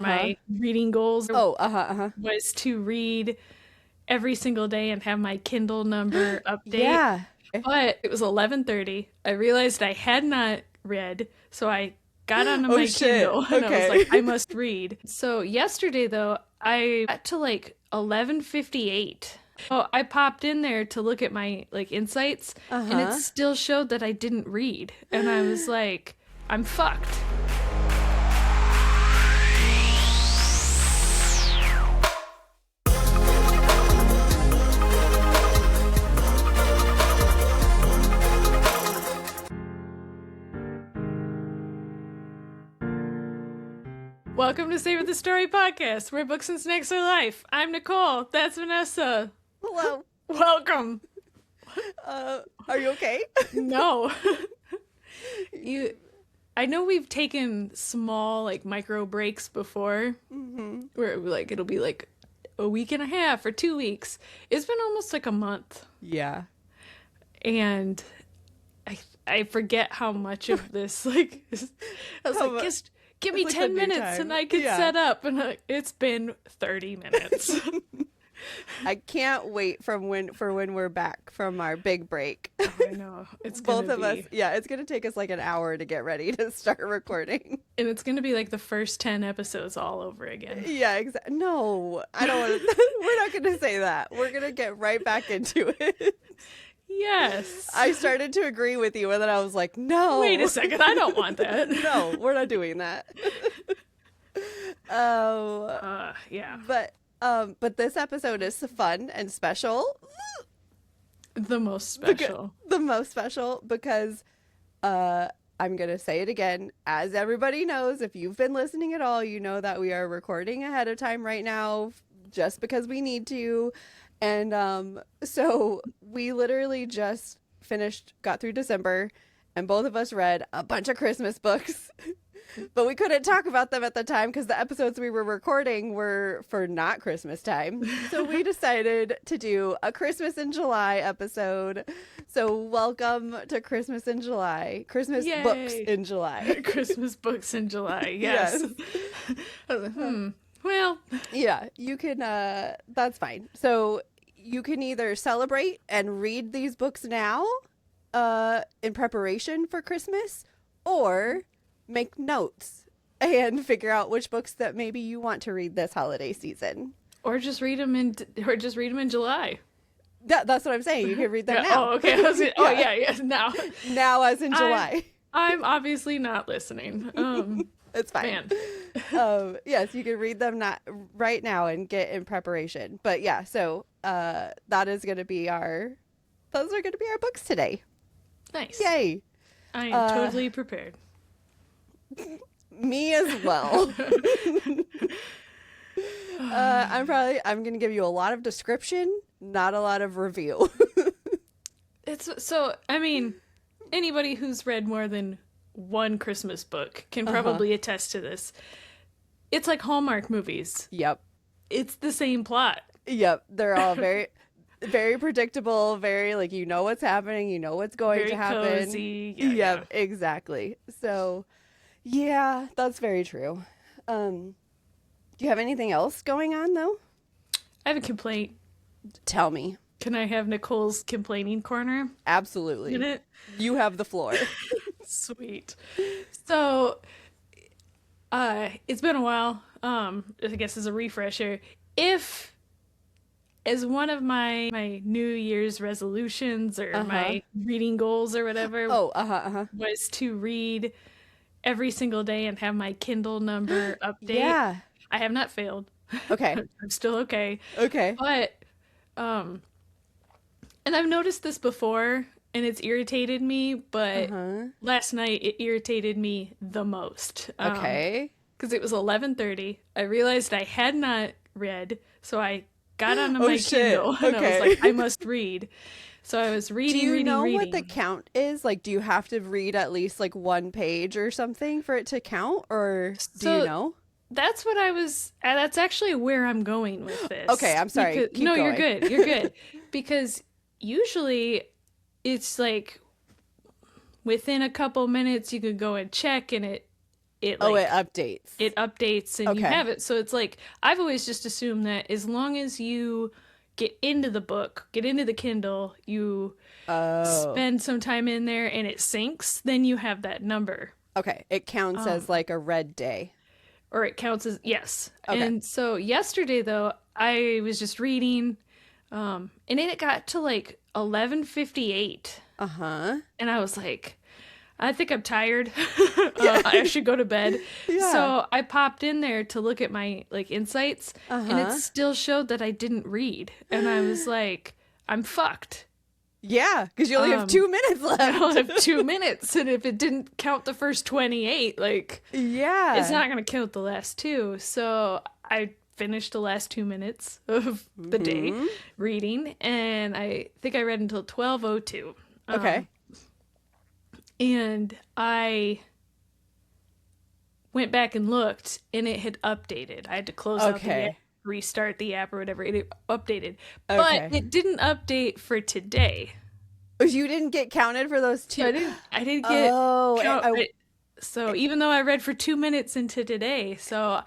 My reading goals was to read every single day and have my Kindle number update. Yeah. But it was 11:30. I realized I had not read, so I got onto my Kindle and I was like, I must read. So yesterday though, I got to like 11:58. Oh, I popped in there to look at my like insights and it still showed that I didn't read. And I was like, I'm fucked. Welcome to Savor the Story podcast, where books and snacks are life. I'm Nicole. That's Vanessa. Hello. Welcome. Are you okay? No. I know we've taken small, like, micro breaks before, where like it'll be like a week and a half or 2 weeks. It's been almost like a month. Yeah. And I forget how much of this, like, I was like, just give me 10 minutes and I can set up. And it's been 30 minutes. I can't wait for when we're back from our big break. Oh, I know. It's both of us. Yeah, it's gonna take us like an hour to get ready to start recording. And it's gonna be like the first 10 episodes all over again. Yeah, exactly. No, I don't want to. We're not gonna say that. We're gonna get right back into it. Yes. I started to agree with you, and then I was like, no. Wait a second. I don't want that. No, we're not doing that. Yeah. But this episode is fun and special. The most special. The most special because I'm going to say it again. As everybody knows, if you've been listening at all, you know that we are recording ahead of time right now just because we need to. And so we literally just got through December, and both of us read a bunch of Christmas books. But we couldn't talk about them at the time because the episodes we were recording were for not Christmas time. So we decided to do a Christmas in July episode. So welcome to Christmas in July. Christmas Yay. Books in July. Christmas books in July. Yes. I was like, well. Yeah, you can, that's fine. So you can either celebrate and read these books now in preparation for Christmas, or make notes and figure out which books that maybe you want to read this holiday season, or just read them in July. That's what I'm saying. You can read them now. Oh, okay. Yeah. Now as in July. I'm obviously not listening. It's fine. Yes, you can read them right now and get in preparation. But yeah, so those are going to be our books today. Nice. Yay. I am totally prepared. Me as well. I'm going to give you a lot of description, not a lot of review. I mean, anybody who's read more than one Christmas book can probably attest to this. It's like Hallmark movies. Yep. It's the same plot. Yep. They're all very, very predictable, very like, you know what's happening, you know what's going to happen. Cozy. Yeah, exactly. So, yeah, that's very true. Do you have anything else going on, though? I have a complaint. Tell me. Can I have Nicole's complaining corner? Absolutely. In it? You have the floor. Sweet. So, it's been a while. I guess as a refresher, if as one of my New Year's resolutions or my reading goals or whatever was to read every single day and have my Kindle number update. Yeah. I have not failed. Okay. I'm still okay. Okay. But, and I've noticed this before and it's irritated me, but last night it irritated me the most. Okay. Because it was 11:30. I realized I had not read, so I got onto my Kindle and I was like, I must read. So I was reading, reading. Do you know what the count is? Like, do you have to read at least like one page or something for it to count? Or do you know? That's what I was, that's actually where I'm going with this. Okay, I'm sorry. Keep going. You're good. You're good. Because usually it's like within a couple minutes you could go and check and it Oh, like it updates. it updates and you Okay. have it. So it's like I've always just assumed that as long as you get into the book, get into the Kindle, you Oh. spend some time in there and it syncs, then you have that number. Okay. It counts as like a read day. Or it counts as yes. Okay. And so yesterday though, I was just reading, and then it got to like 11:58, Uh-huh. and I was like, I think I'm tired. I should go to bed. Yeah. So I popped in there to look at my like insights, and it Uh-huh. still showed that I didn't read, and I was like, I'm fucked. Yeah, because you only have 2 minutes I left. only have 2 minutes, and if it didn't count the first 28, like Yeah. it's not going to count the last two. So I finished the last 2 minutes of the day reading, and I think I read until 12:02. Okay. And I went back and looked, and it had updated. I had to close out the app, restart the app or whatever. It updated. Okay. But it didn't update for today. You didn't get counted for those two? I didn't get Oh, so even though I read for 2 minutes into today, so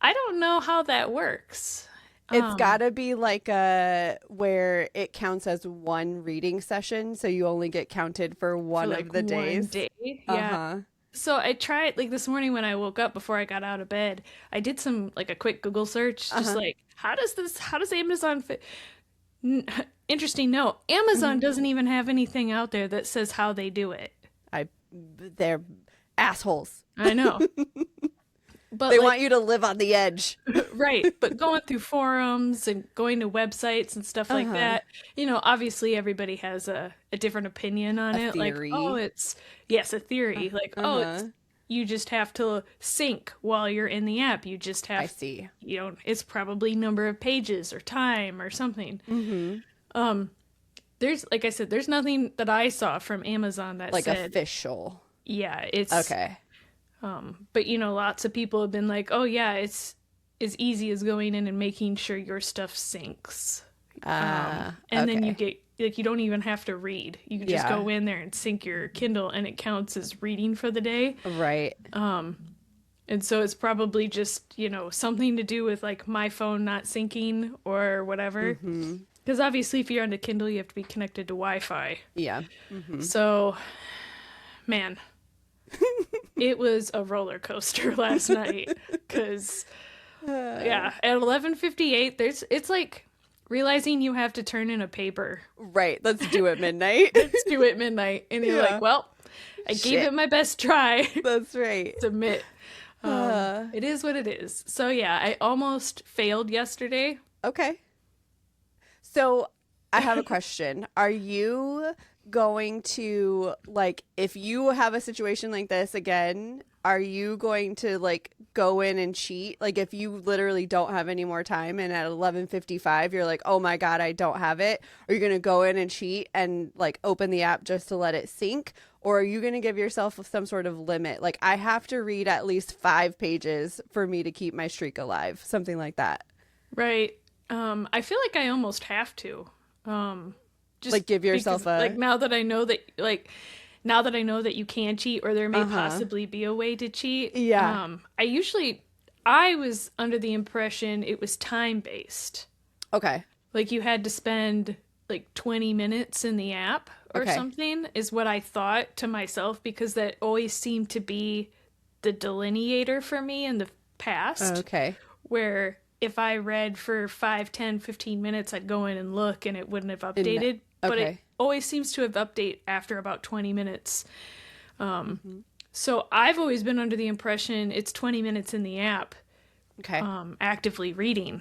I don't know how that works. it's gotta be like where it counts as one reading session, so you only get counted for one For like of the days. 1 day. Yeah. Uh-huh. So I tried like this morning when I woke up before I got out of bed, I did some like a quick Google search, just like how does Amazon fit? Interesting note, Amazon doesn't even have anything out there that says how they do it. They're assholes. I know. But They like, want you to live on the edge. right, but going through forums and going to websites and stuff like that, obviously everybody has a different opinion on it. Theory. Like, oh, it's a theory. Like, oh, you just have to sync while you're in the app. You just have I see. It's probably number of pages or time or something. There's, like I said, there's nothing that I saw from Amazon that Like said, official. yeah, it's Okay. but lots of people have been like, oh yeah, it's as easy as going in and making sure your stuff syncs. And then you get like, you don't even have to read. You can just go in there and sync your Kindle, and it counts as reading for the day. Right. And so it's probably just, something to do with like my phone not syncing or whatever. Because obviously if you're on a Kindle, you have to be connected to Wi-Fi. Yeah. So, man, it was a roller coaster last night. Because, at 11:58, it's like realizing you have to turn in a paper. Right. Let's do it midnight. Let's do it midnight. And you're like, well, I gave it my best try. That's right. Submit. It is what it is. So yeah, I almost failed yesterday. Okay. So I have a question. Are you going to, like, if you have a situation like this again, are you going to like go in and cheat? Like if you literally don't have any more time and at 11:55 you're like, oh my God, I don't have it. Are you going to go in and cheat and like open the app just to let it sync? Or are you going to give yourself some sort of limit? Like I have to read at least 5 pages for me to keep my streak alive. Something like that. Right. I feel like I almost have to. Just like give yourself because, like now that I know that you can cheat, or there may possibly be a way to cheat. Yeah. I was under the impression it was time based. Okay. Like you had to spend like 20 minutes in the app or something is what I thought to myself, because that always seemed to be the delineator for me in the past. Okay. Where if I read for 5, 10, 15 minutes, I'd go in and look and it wouldn't have updated. But it always seems to have updated after about 20 minutes. So I've always been under the impression it's 20 minutes in the app. Okay. Actively reading.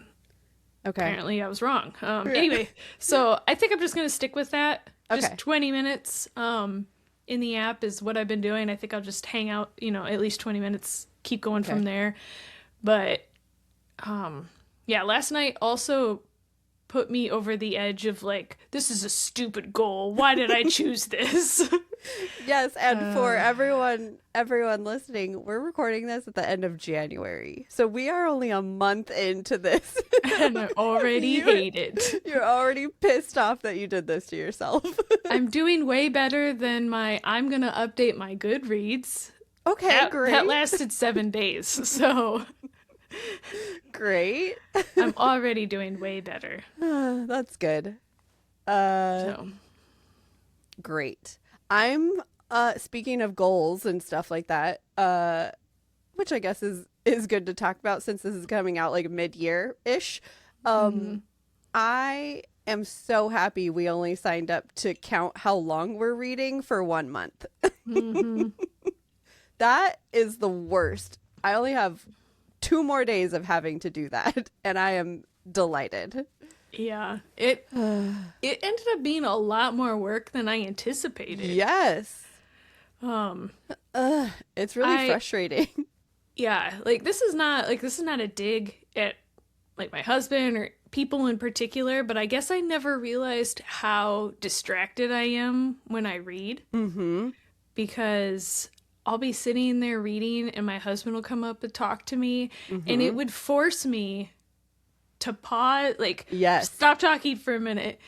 Okay. Apparently I was wrong. Anyway, so I think I'm just going to stick with that. Just 20 minutes in the app is what I've been doing. I think I'll just hang out, at least 20 minutes, keep going from there. But last night also put me over the edge of like, this is a stupid goal. Why did I choose this? Yes, and for everyone listening, we're recording this at the end of January. So we are only a month into this. And I already hate it. You're already pissed off that you did this to yourself. I'm doing way better than I'm going to update my Goodreads. Okay, great. That lasted 7 days. So Great. I'm already doing way better. That's good. So Great. I'm speaking of goals and stuff like that, which I guess is good to talk about since this is coming out like mid-year-ish. I am so happy we only signed up to count how long we're reading for 1 month. That is the worst. I only have 2 more days of having to do that, and I am delighted. yeah, it ended up being a lot more work than I anticipated. Yes. It's really frustrating. Yeah, like this is not a dig at like my husband or people in particular, but I guess I never realized how distracted I am when I read. Because I'll be sitting there reading and my husband will come up and talk to me, and it would force me to pause, like, stop talking for a minute,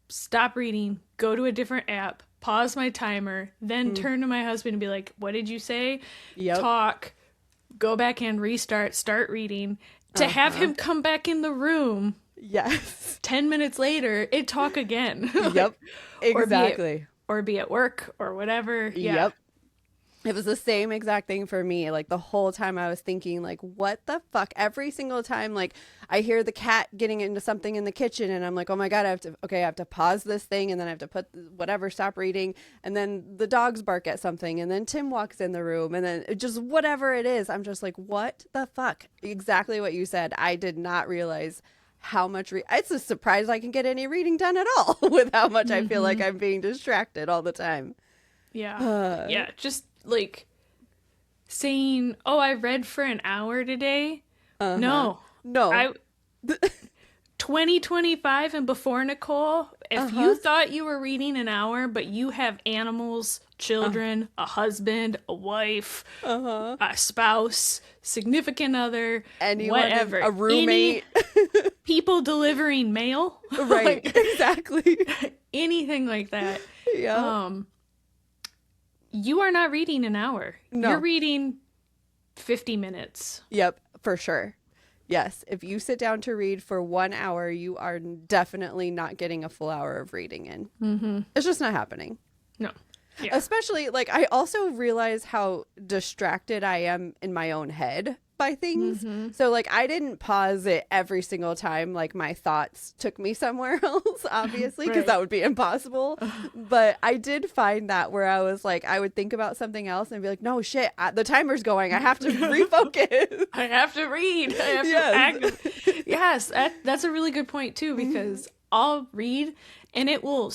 stop reading, go to a different app, pause my timer, then turn to my husband and be like, what did you say? Talk, go back and restart, start reading, to have him come back in the room. 10 minutes later, it talk again. Exactly. Or be at work or whatever. Yeah. It was the same exact thing for me. Like the whole time I was thinking, like, what the fuck? Every single time, like, I hear the cat getting into something in the kitchen and I'm like, oh my God, I have to pause this thing, and then I have to put whatever, stop reading. And then the dogs bark at something, and then Tim walks in the room, and then just whatever it is, I'm just like, what the fuck? Exactly what you said. I did not realize how much it's a surprise I can get any reading done at all with how much I feel like I'm being distracted all the time. Yeah, just like saying, oh, I read for an hour today. No. 2025 and before, Nicole, if you thought you were reading an hour, but you have animals, children, a husband, a wife, a spouse, significant other, anyone, whatever, a roommate, people delivering mail, right? Like, exactly. Anything like that. You are not reading an hour. No. You're reading 50 minutes. Yep, for sure. Yes, if you sit down to read for 1 hour, you are definitely not getting a full hour of reading in. It's just not happening. No. Yeah. Especially, like, I also realize how distracted I am in my own head by things. So, like, I didn't pause it every single time, like, my thoughts took me somewhere else, obviously, because that would be impossible. But I did find that where I was like, I would think about something else and be like, no, shit, the timer's going. I have to refocus. I have to read. I have to act. Yes, that's a really good point, too, because I'll read and it will...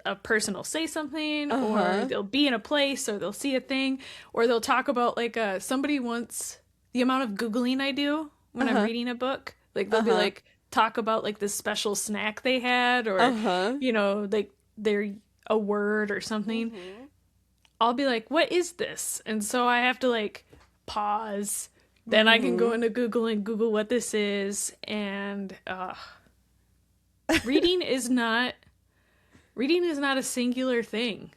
a person will say something, or they'll be in a place, or they'll see a thing, or they'll talk about, like, somebody once... The amount of Googling I do when I'm reading a book, like they'll be like, talk about like this special snack they had, or, you know, like they're a word or something. I'll be like, what is this? And so I have to like pause. Then I can go into Google and Google what this is. And reading is not a singular thing.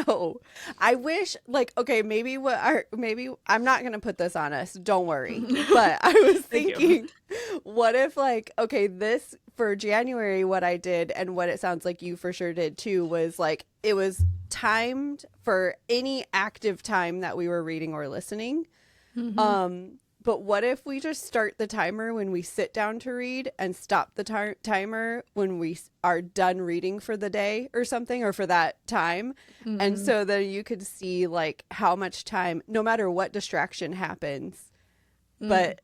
No, I wish, like, okay, maybe I'm not gonna put this on us, don't worry, but I was thinking, what if, like, okay, this for January, what I did, and what it sounds like you for sure did too, was like, it was timed for any active time that we were reading or listening. But what if we just start the timer when we sit down to read and stop the timer when we are done reading for the day or something, or for that time? And so that you could see like how much time, no matter what distraction happens, but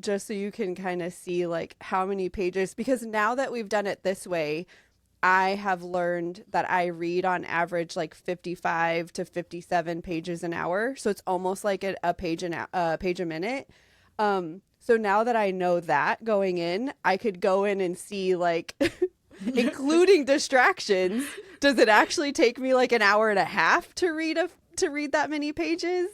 just so you can kind of see like how many pages, because now that we've done it this way, I have learned that I read on average like 55 to 57 pages an hour. So it's almost like a page a minute. So now that I know that going in, I could go in and see like, including distractions, does it actually take me like an hour and a half to read that many pages?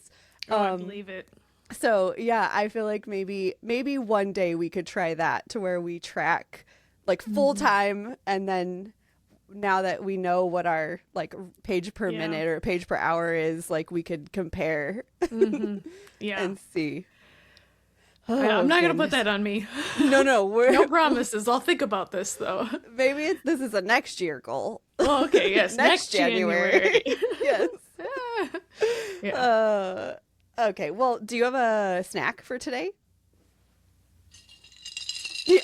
I believe it. So yeah, I feel like maybe one day we could try that, to where we track like full time, and then now that we know what our like page per minute or page per hour is, like we could compare Yeah. and see. I'm not going to put that on me. No, No promises. I'll think about this though. Maybe this is a next year goal. Oh, okay. Yes. next January. Yes. Yeah. Okay. Well, do you have a snack for today? Yeah.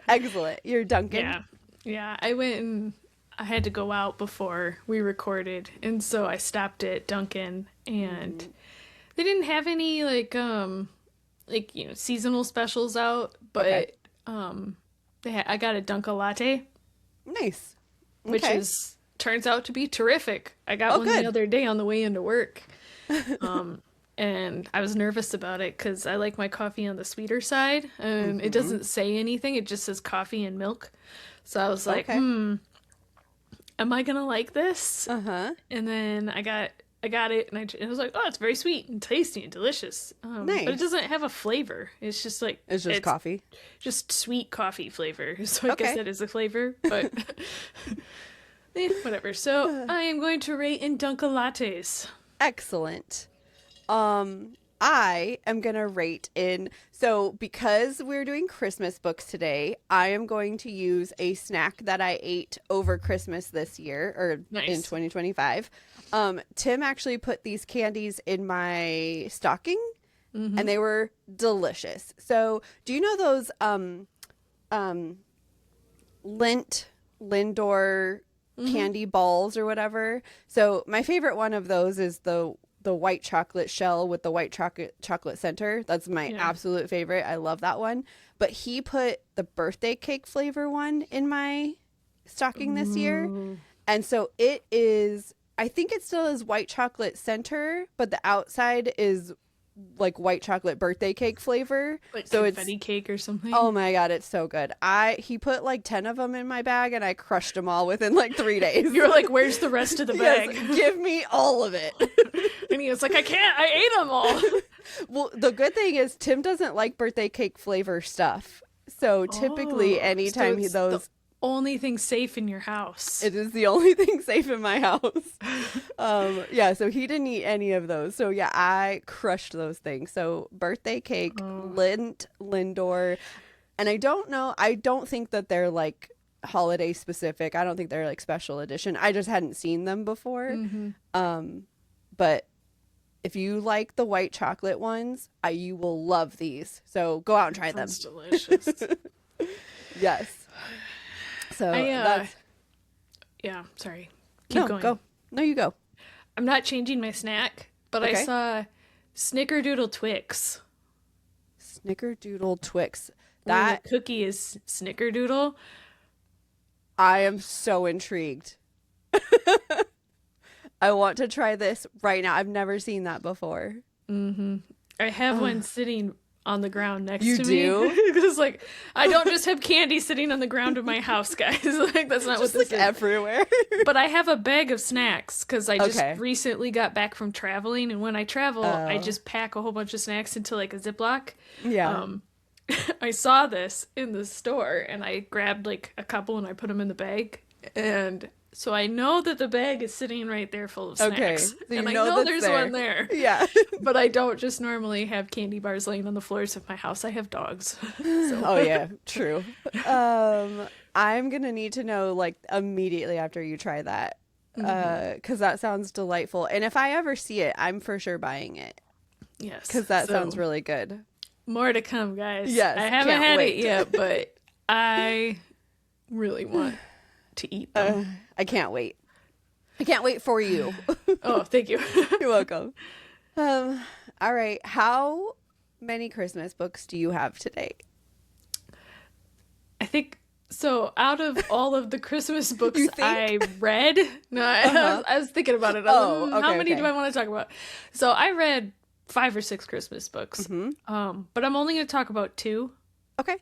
Excellent. You're Duncan. Yeah. I had to go out before we recorded, and so I stopped at Dunkin', and they didn't have any seasonal specials out, but I got a Dunkin' latte. Nice. Which turns out to be terrific. I got one the other day on the way into work. And I was nervous about it because I like my coffee on the sweeter side, and it doesn't say anything. It just says coffee and milk. So I was like, am I gonna like this? And then I got it, and I was like, oh, it's very sweet and tasty and delicious. Nice. But it doesn't have a flavor. It's just like it's coffee, just sweet coffee flavor. So I guess that is a flavor, but whatever. So I am going to rate in Dunkin' lattes. Excellent. I am gonna rate in, so because we're doing Christmas books today, I am going to use a snack that I ate over Christmas this year, or in 2025. Tim actually put these candies in my stocking, and they were delicious. So do you know those Lindor candy balls or whatever? So my favorite one of those is the white chocolate shell with the white chocolate center. That's my absolute favorite. I love that one. But he put the birthday cake flavor one in my stocking this year. And so it is, I think it still is white chocolate center, but the outside is like white chocolate birthday cake flavor. Like so confetti cake or something. Oh my God, it's so good. He put like 10 of them in my bag, and I crushed them all within like 3 days. You're like, where's the rest of the bag? Yes, give me all of it. And he was like, I can't, I ate them all. Well, the good thing is Tim doesn't like birthday cake flavor stuff. So typically anytime those... only thing safe in your house. It is the only thing safe in my house. So he didn't eat any of those. So yeah, I crushed those things. So birthday cake, Lindor. And I don't think that they're like holiday specific. I don't think they're like special edition. I just hadn't seen them before. But if you like the white chocolate ones, you will love these. So go out and try them. That's delicious. Yes. So sorry. Keep going. Go. No, you go. I'm not changing my snack, but I saw Snickerdoodle Twix. Snickerdoodle Twix. That cookie is Snickerdoodle. I am so intrigued. I want to try this right now. I've never seen that before. I have one sitting on the ground next to me. You do? Because like I don't just have candy sitting on the ground of my house, guys. Like that's not just what this like is. Everywhere. But I have a bag of snacks because I just recently got back from traveling, and when I travel, I just pack a whole bunch of snacks into like a Ziploc. Yeah. I saw this in the store, and I grabbed like a couple and I put them in the bag, and so I know that the bag is sitting right there full of snacks. Okay. So and I know there's one there. Yeah. But I don't just normally have candy bars laying on the floors of my house. I have dogs. So. Oh, yeah. True. I'm going to need to know like immediately after you try that. Because that sounds delightful. And if I ever see it, I'm for sure buying it. Yes. Because that sounds really good. More to come, guys. Yes. I haven't had it yet, but I really want to eat them. I can't wait. I can't wait for you. Oh, thank you. You're welcome. All right. How many Christmas books do you have today? I think so. Out of all of the Christmas books I read, I was thinking about it. How many do I want to talk about? So I read 5 or 6 Christmas books. But I'm only going to talk about 2. Okay.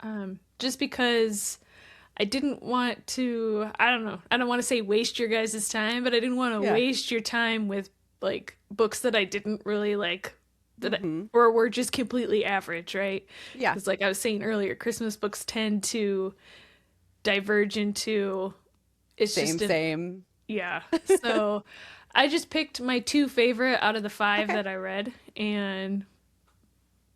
Just because I didn't want to, I don't want to say waste your guys' time, but I didn't want to waste your time with like books that I didn't really like, or were just completely average, right? Yeah. Because like I was saying earlier, Christmas books tend to diverge into it's Same, just same. yeah. So I just picked my 2 favorite out of the 5 Okay. that I read, and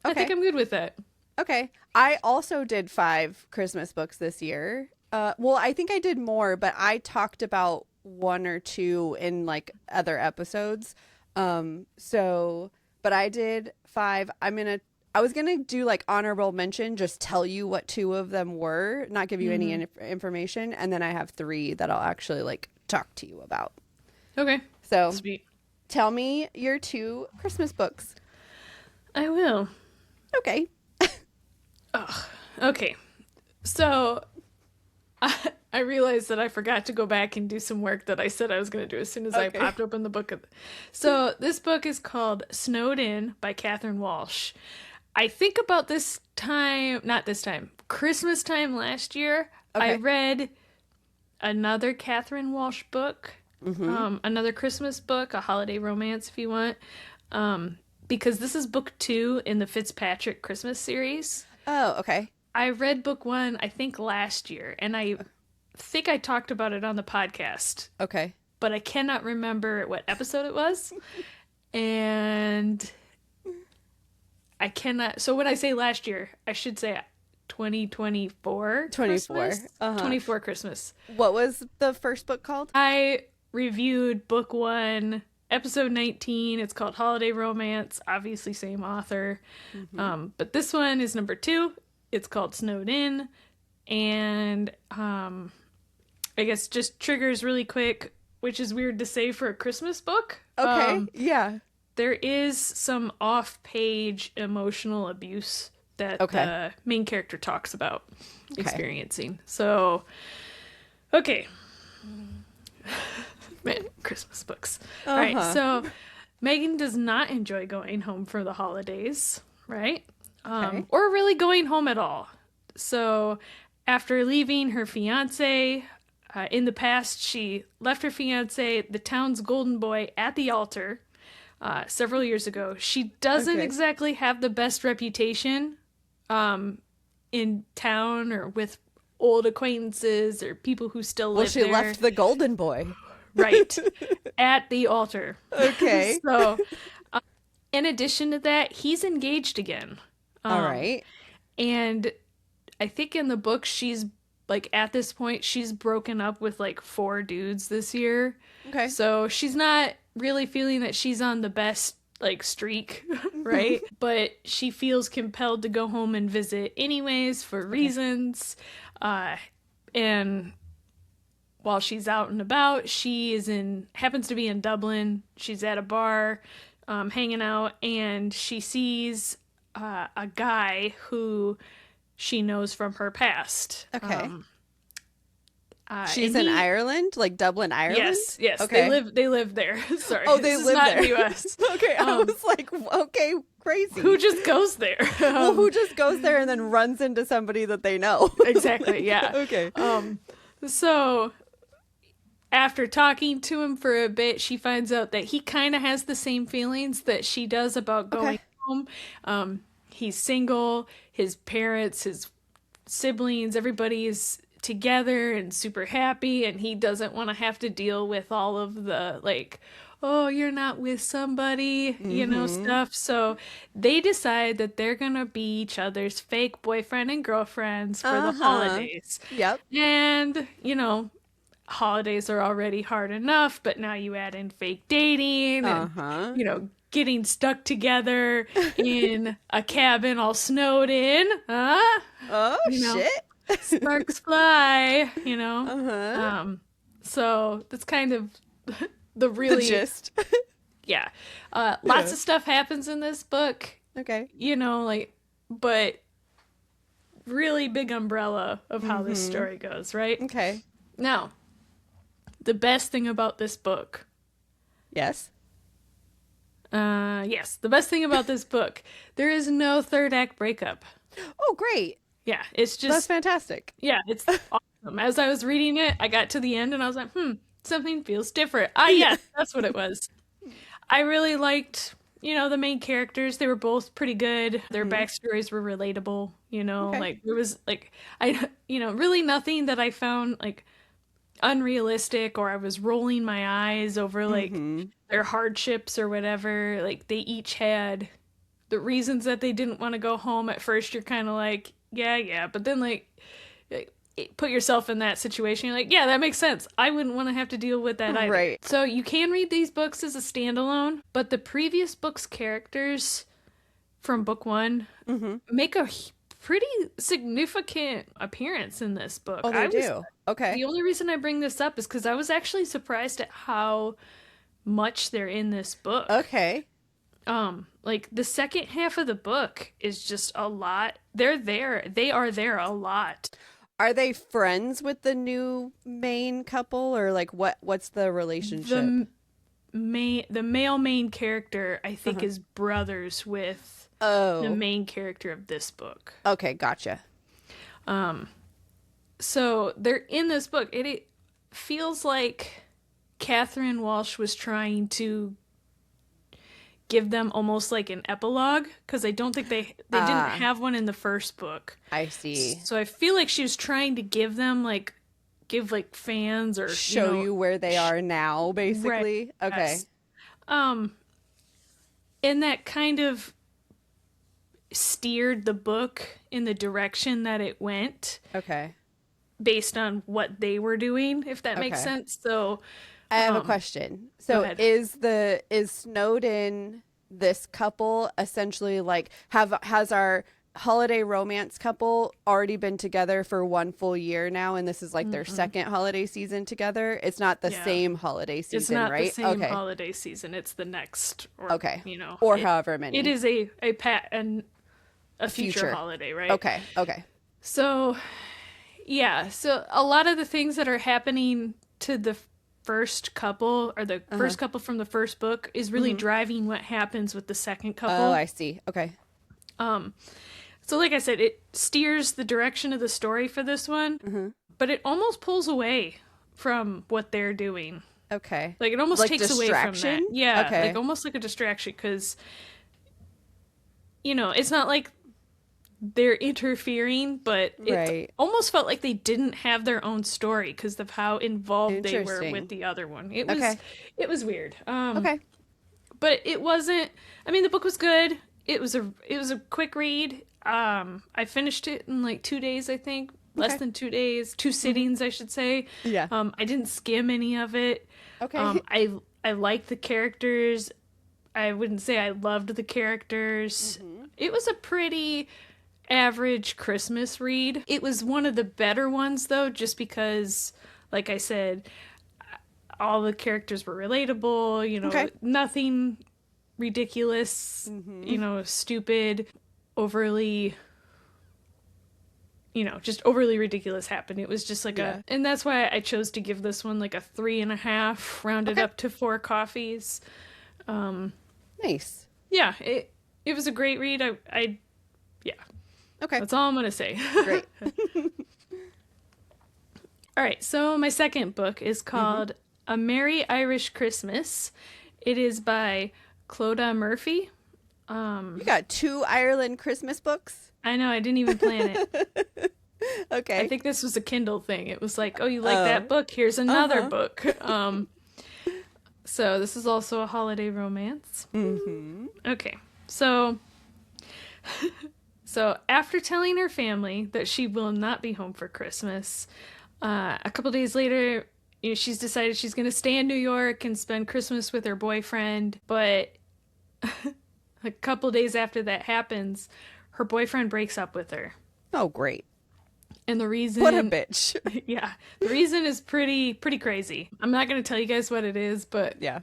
I think Okay. I'm good with it. Okay. I also did 5 Christmas books this year. Well, I think I did more, but I talked about 1 or 2 in like other episodes. But I did 5. I was gonna do like honorable mention, just tell you what 2 of them were, not give you any Hmm. information, and then I have 3 that I'll actually like talk to you about. Okay. So Sweet. tell me your 2 Christmas books. I will. Okay. Ugh. Okay. So I realized that I forgot to go back and do some work that I said I was going to do as soon as I Okay. popped open the book. So this book is called Snowed In by Catherine Walsh. I think about this time, not this time, Christmas time last year, I Okay. read another Catherine Walsh book, Mm-hmm. another Christmas book, a holiday romance if you want, because this is book 2 in the Fitzpatrick Christmas series. Oh, okay. I read book 1, I think last year, and I think I talked about it on the podcast, Okay. but I cannot remember what episode it was. And I cannot. So when I say last year, I should say 2024 24. Christmas. Uh-huh. 24 Christmas. What was the first book called? I reviewed book 1, episode 19. It's called Holiday Romance. Obviously, same author. But this one is number 2. It's called Snowed In. And I guess just triggers really quick, which is weird to say for a Christmas book. Okay. Yeah. There is some off-page emotional abuse that the main character talks about experiencing. So, okay. Man, Christmas books. All right, so Megan does not enjoy going home for the holidays, right? Or really going home at all. So, after leaving her fiance, in the past, she left her fiance, the town's golden boy, at the altar. Several years ago. She doesn't exactly have the best reputation in town or with old acquaintances or people who still live there. Well, she left the golden boy. Right. At the altar. Okay. So, in addition to that, he's engaged again. All right. And I think in the book, she's like, at this point, she's broken up with like 4 dudes this year. Okay. So she's not really feeling that she's on the best like streak, right? But she feels compelled to go home and visit anyways for reasons. And while she's out and about, she happens to be in Dublin. She's at a bar, hanging out, and she sees a guy who she knows from her past. Okay. She's in Ireland, like Dublin, Ireland? Yes. Okay. They live there. Sorry. Oh, they this live is not there. US. Okay, I was like, okay, crazy. Who just goes there? Well, who just goes there and then runs into somebody that they know? Exactly, yeah. Okay. So after talking to him for a bit, she finds out that he kind of has the same feelings that she does about going home. He's single, his parents, his siblings, everybody is together and super happy, and he doesn't want to have to deal with all of the like, oh, you're not with somebody, stuff. So they decide that they're gonna be each other's fake boyfriend and girlfriends for the holidays. Yep. And holidays are already hard enough, but now you add in fake dating and getting stuck together in a cabin all snowed in. Oh, shit. Sparks fly, so that's kind of the really The gist. yeah. Lots of stuff happens in this book, Okay. but really big umbrella of how this story goes, right? Okay. Now, the best thing about this book, Yes. the best thing about this book, there is no third act breakup. Oh, great. Yeah, it's just That's fantastic. yeah, it's awesome. As I was reading it, I got to the end and I was like, something feels different. Yes, that's what it was. I really liked, the main characters. They were both pretty good. Their backstories were relatable, like there was like, really nothing that I found like unrealistic, or I was rolling my eyes over like their hardships or whatever. Like they each had the reasons that they didn't want to go home. At first you're kind of like, yeah, but then like put yourself in that situation, you're like, yeah, that makes sense. I wouldn't want to have to deal with that either. Right. So you can read these books as a standalone, but the previous book's characters from book one make a pretty significant appearance in this book. Oh, they do? Okay. The only reason I bring this up is because I was actually surprised at how much they're in this book. Okay. Like the second half of the book is just a lot. They are there a lot. Are they friends with the new main couple, or like what's the relationship? The male main character, I think, is brothers with the main character of this book. Okay, gotcha. So they're in this book. It feels like Catherine Walsh was trying to give them almost like an epilogue, because I don't think they didn't have one in the first book. I see. So I feel like she was trying to give them give fans or show you where they are now, basically. Right. Okay. Yes. And that kind of steered the book in the direction that it went. Okay. Based on what they were doing, if that makes sense. So I have a question. So is Snowden this couple essentially like has our holiday romance couple already been together for one full year now, and this is like their second holiday season together? It's not the same holiday season, it's not right? the same holiday season. It's the next, or, or however many. It is a future holiday, right? Okay. So, yeah. So a lot of the things that are happening to the first couple, or the first couple from the first book, is really driving what happens with the second couple. Oh, I see. Okay. So like I said, it steers the direction of the story for this one, but it almost pulls away from what they're doing. Okay. Like it almost takes away from that. Yeah. Okay. Like almost like a distraction, because, it's not like they're interfering, but it almost felt like they didn't have their own story because of how involved they were with the other one. It was weird. Okay. But it wasn't, the book was good. It was a quick read. I finished it in like 2 days, I think. Less than 2 days. 2 sittings, I should say. Yeah. I didn't skim any of it. Okay. I liked the characters. I wouldn't say I loved the characters. It was a pretty average Christmas read. It was one of the better ones, though, just because, like I said, all the characters were relatable, nothing ridiculous, stupid, overly, just overly ridiculous happened. It was just like and that's why I chose to give this one like a 3.5, rounded up to 4 coffees. Nice. Yeah, it was a great read. Okay. That's all I'm going to say. Great. All right, so my second book is called A Merry Irish Christmas. It is by Clodagh Murphy. You got 2 Ireland Christmas books? I know, I didn't even plan it. Okay. I think this was a Kindle thing. It was like, oh, you like that book? Here's another book. So this is also a holiday romance. Okay, so after telling her family that she will not be home for Christmas, a couple days later, she's decided she's going to stay in New York and spend Christmas with her boyfriend. But a couple days after that happens, her boyfriend breaks up with her. Oh, great. And the reason... What a bitch. Yeah. The reason is pretty crazy. I'm not going to tell you guys what it is, but yeah,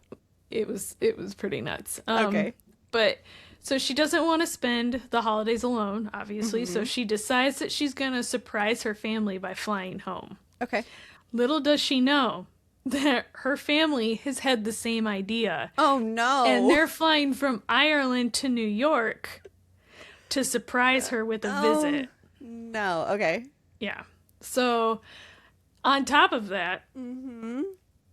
it was pretty nuts. Okay. But... So she doesn't want to spend the holidays alone, obviously, so she decides that she's going to surprise her family by flying home. Okay. Little does she know that her family has had the same idea. Oh, no. And they're flying from Ireland to New York to surprise her with a visit. No. Okay. Yeah. So on top of that,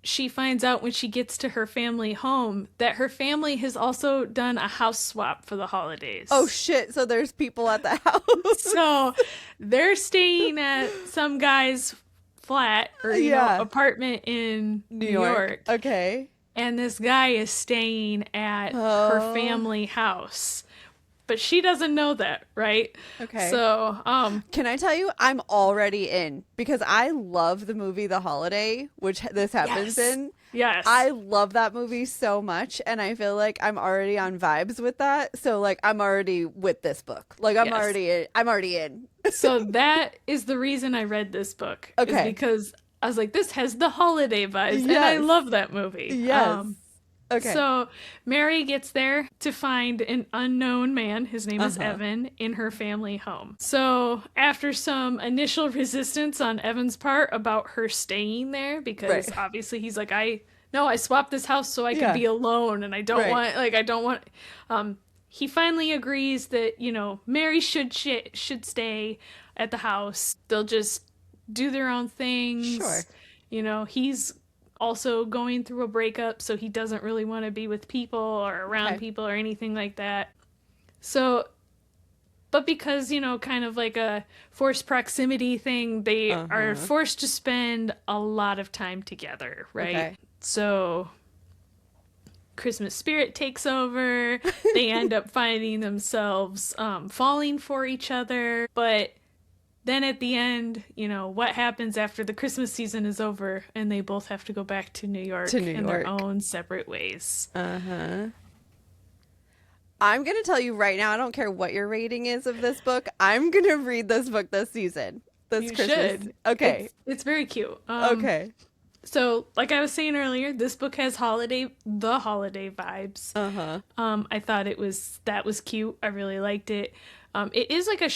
she finds out when she gets to her family home that her family has also done a house swap for the holidays. Oh, shit. So there's people at the house. So they're staying at some guy's flat or apartment in New York. Okay. And this guy is staying at her family house. But she doesn't know that, right? Okay. So, can I tell you, I'm already in because I love the movie The Holiday, which this happens in. Yes. I love that movie so much, and I feel like I'm already on vibes with that. So, like, I'm already with this book. Like, I'm already in. So that is the reason I read this book. Okay. Is because I was like, this has the holiday vibes, and I love that movie. Yes. Okay. So Mary gets there to find an unknown man, his name is Evan, in her family home. So after some initial resistance on Evan's part about her staying there, because obviously he's like, I swapped this house so I can be alone, and I don't want, he finally agrees that, you know, Mary should stay at the house. They'll just do their own things. Sure. You know, he's also going through a breakup, so he doesn't really want to be with people or around people or anything like that. So, but because, you know, kind of like a forced proximity thing, they are forced to spend a lot of time together, right? Okay. So Christmas spirit takes over. They end up finding themselves falling for each other, but then at the end, you know, what happens after the Christmas season is over and they both have to go back to New York in their own separate ways. I'm going to tell you right now, I don't care what your rating is of this book. I'm going to read this book this season. This You Christmas. should. Okay. It's very cute. Okay. So, like I was saying earlier, this book has the holiday vibes. I thought that was cute. I really liked it. It is like a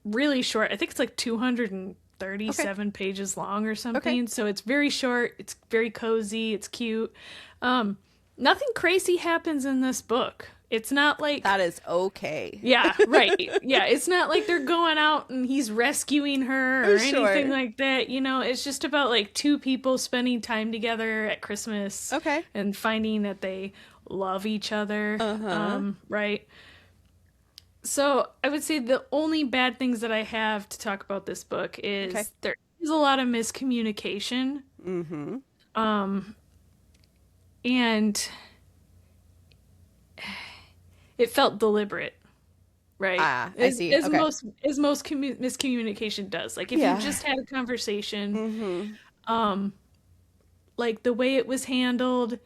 really short. I think it's like 237 pages long or something. Okay. So it's very short. It's very cozy. It's cute. Nothing crazy happens in this book. It's not like... That is okay. Yeah, right. Yeah, it's not like they're going out and he's rescuing her or anything like that. You know, it's just about like two people spending time together at Christmas. Okay. And finding that they love each other. Right. So I would say the only bad things that I have to talk about this book is there is a lot of miscommunication. And it felt deliberate, right? I see. As most miscommunication does. Like if you just had a conversation, like the way it was handled.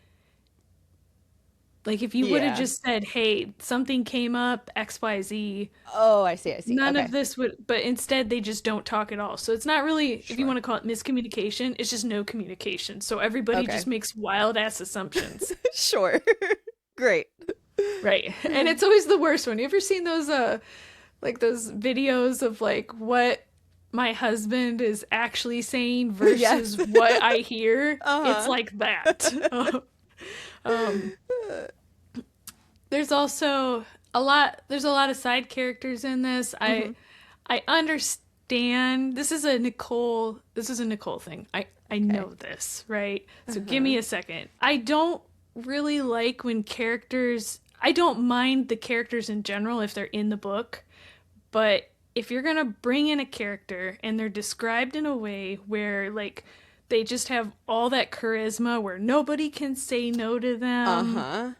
Like, if you would have just said, hey, something came up, XYZ. Oh, I see. None of this would, but instead they just don't talk at all. So it's not really, if you want to call it miscommunication, it's just no communication. So everybody just makes wild ass assumptions. Sure. Great. Right. And it's always the worst one. You ever seen those, like those videos of like what my husband is actually saying versus what I hear? It's like that. There's also a lot of side characters in this. I understand this is a Nicole thing. I know this, right? So give me a second. I don't really like when I don't mind the characters in general if they're in the book, but if you're going to bring in a character and they're described in a way where like they just have all that charisma where nobody can say no to them.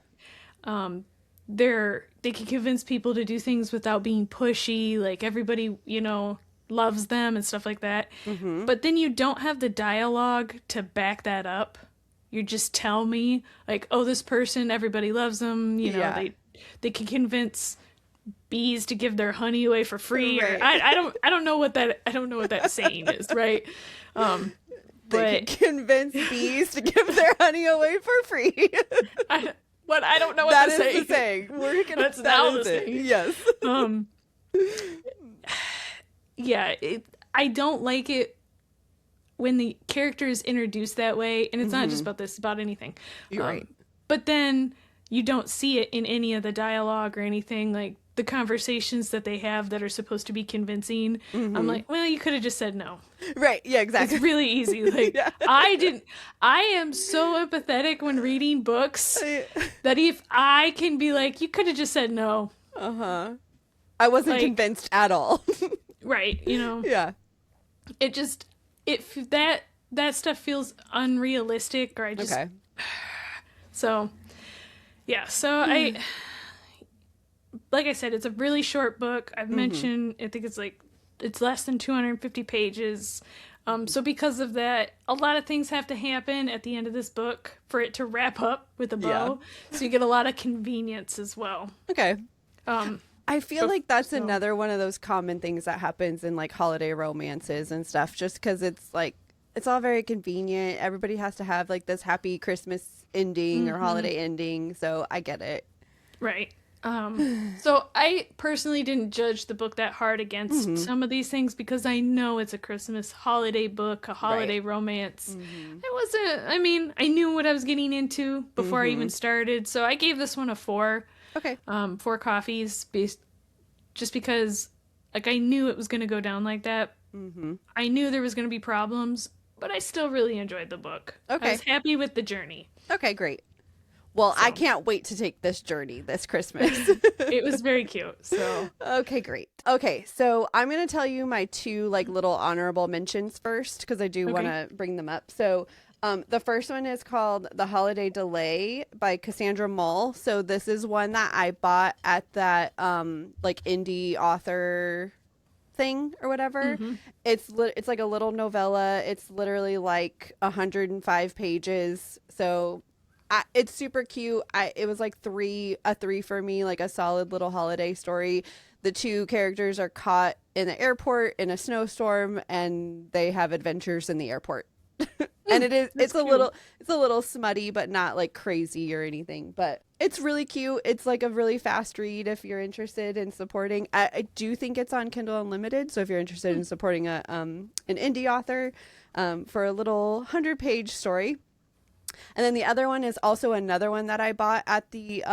They can convince people to do things without being pushy. Like everybody, you know, loves them and stuff like that. But then you don't have the dialogue to back that up. You just tell me like, oh, this person, everybody loves them. You know, they can convince bees to give their honey away for free. Or I don't know what that saying is, right? They can convince bees to give their honey away for free. I don't know what that is the saying. We're gonna. That's now the saying. Yes. I don't like it when the character is introduced that way, and it's not just about this; it's about anything. You're right. But then you don't see it in any of the dialogue or anything like the conversations that they have that are supposed to be convincing. I'm like, well, you could have just said no. Right. Yeah, exactly. It's really easy. Like I am so empathetic when reading books that if I can be like, you could have just said no. I wasn't convinced at all. Right. You know? Yeah. It that stuff feels unrealistic, or I just Okay. so yeah. So like I said, it's a really short book. I've mentioned, I think it's less than 250 pages. So because of that, a lot of things have to happen at the end of this book for it to wrap up with a bow. So you get a lot of convenience as well. Okay. I feel like that's so- another one of those common things that happens in like holiday romances and stuff, just because it's like, it's all very convenient. Everybody has to have like this happy Christmas ending or holiday ending. So I get it. Right. So I personally didn't judge the book that hard against some of these things because I know it's a Christmas holiday book, a holiday romance. I mean, I knew what I was getting into before I even started. So I gave this one a 4. Okay. 4 coffees just because like I knew it was going to go down like that. I knew there was going to be problems, but I still really enjoyed the book. Okay. I was happy with the journey. Okay, great. Well, I can't wait to take this journey this Christmas. It was very cute. So Okay, great. Okay, so I'm going to tell you my 2 like little honorable mentions first because I do want to bring them up. So the first one is called The Holiday Delay by Cassandra Mull. So this is one that I bought at that like indie author thing or whatever. It's like a little novella. It's literally like 105 pages. So it's super cute. It was like a 3 for me, like a solid little holiday story. The 2 characters are caught in the airport in a snowstorm and they have adventures in the airport. And it's a little smutty, but not like crazy or anything, but it's really cute. It's like a really fast read if you're interested in supporting. I do think it's on Kindle Unlimited. So if you're interested in supporting an indie author for a little 100-page story. And then the other one is also another one that I bought at the